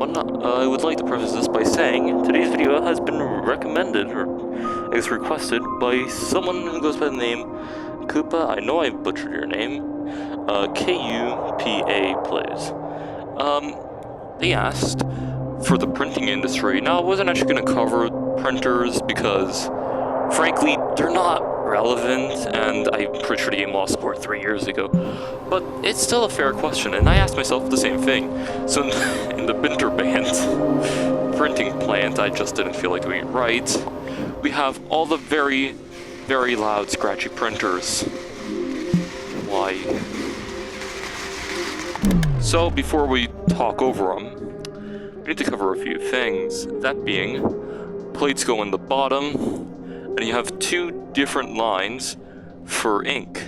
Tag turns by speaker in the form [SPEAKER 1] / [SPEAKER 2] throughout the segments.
[SPEAKER 1] everyone. I would like to preface this by saying today's video has been recommended, or I guess requested, by someone who goes by the name Koopa. I know I butchered your name. Kupa plays. They asked for the printing industry. Now, I wasn't actually going to cover printers because, frankly, they're not relevant, and I'm pretty sure the game lost support 3 years ago. But it's still a fair question, and I asked myself the same thing. So in the Binter Band printing plant, I just didn't feel like doing it right. We have all the very, very loud, scratchy printers. Why? So before we talk over them, we need to cover a few things. That being, plates go in the bottom, and you have two different lines for ink.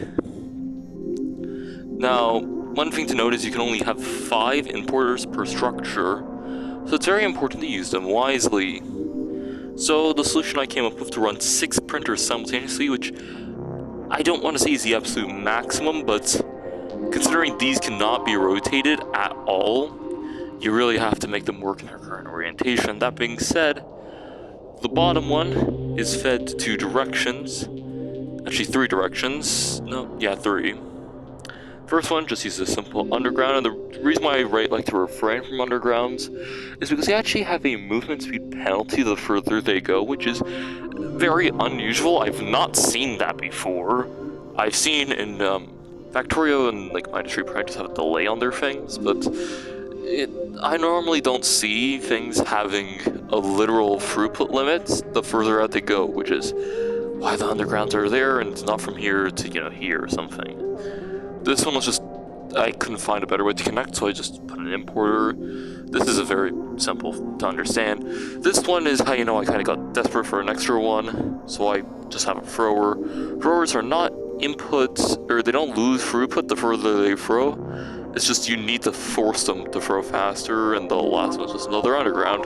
[SPEAKER 1] Now, one thing to note is you can only have 5 importers per structure, so it's very important to use them wisely. So the solution I came up with to run 6 printers simultaneously, which I don't want to say is the absolute maximum, but considering these cannot be rotated at all, you really have to make them work in their current orientation. That being said, the bottom one is fed to 2 directions. Actually, 3 directions. No, yeah, 3. First one just uses a simple underground, and the reason why I like to refrain from undergrounds is because they actually have a movement speed penalty the further they go, which is very unusual. I've not seen that before. I've seen in Factorio and like my industry practice have a delay on their things, but I normally don't see things having a literal throughput limit the further out they go, which is why the undergrounds are there and it's not from here to, you know, here or something. This one was just, I couldn't find a better way to connect, so I just put an importer. This is a very simple to understand. This one is how you know I kind of got desperate for an extra one, so I just have a thrower. Throwers are not inputs, or they don't lose throughput the further they throw. It's just you need to force them to throw faster, and the last one's just another underground.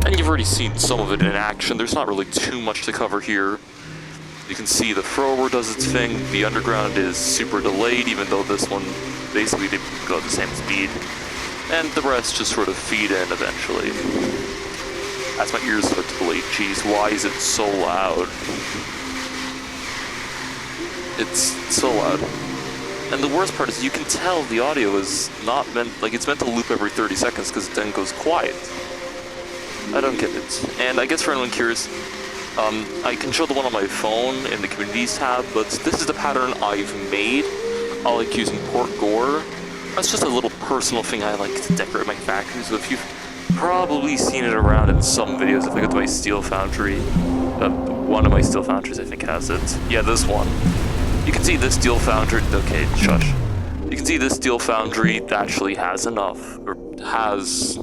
[SPEAKER 1] And you've already seen some of it in action. There's not really too much to cover here. You can see the thrower does its thing. The underground is super delayed, even though this one basically didn't go at the same speed. And the rest just sort of feed in eventually. As my ears start to bleed. Jeez, why is it so loud? It's so loud. And the worst part is you can tell the audio is not meant, like it's meant to loop every 30 seconds because it then goes quiet. I don't get it. And I guess for anyone curious, I can show the one on my phone in the communities tab, but this is the pattern I've made. I like using port gore. That's just a little personal thing I like to decorate my factories with. You've probably seen it around in some videos. If I go to my steel foundry, one of my steel foundries I think has it. Yeah, this one. You can see this steel foundry, okay, shush. You can see this steel foundry actually has enough, or has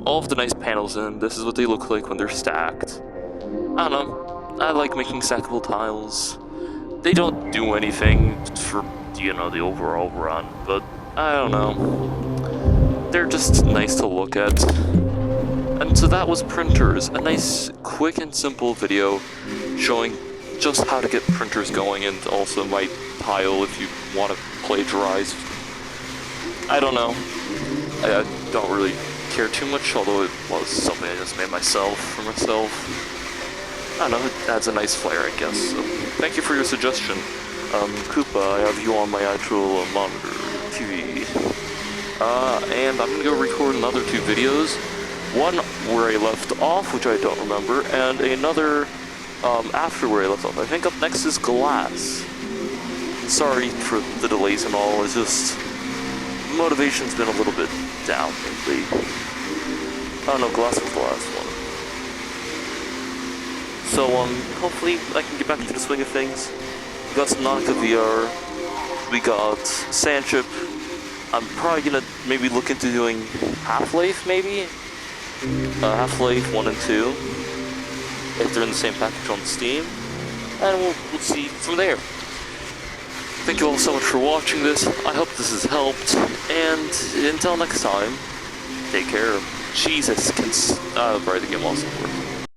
[SPEAKER 1] all of the nice panels in. This is what they look like when they're stacked. I don't know, I like making stackable tiles. They don't do anything for, you know, the overall run, but I don't know. They're just nice to look at. And so that was printers, a nice, quick and simple video showing just how to get printers going, and also my tile if you want to plagiarize. I don't know. I don't really care too much, although it was something I just made myself for myself. I don't know, it adds a nice flair, I guess. So, thank you for your suggestion. Koopa, I have you on my actual monitor, TV. And I'm gonna go record another 2 videos. One where I left off, which I don't remember, and another after where I left off. I think up next is glass. Sorry for the delays and all, it's just motivation's been a little bit down lately. Oh no, glass was the last one. So, hopefully I can get back into the swing of things. We got some Nautica VR, we got Sandship. I'm probably gonna maybe look into doing Half-Life, maybe? Half-Life 1 and 2, if they're in the same package on Steam, and we'll see from there. Thank you all so much for watching this. I hope this has helped, and until next time, take care. Jesus, right, the game also works.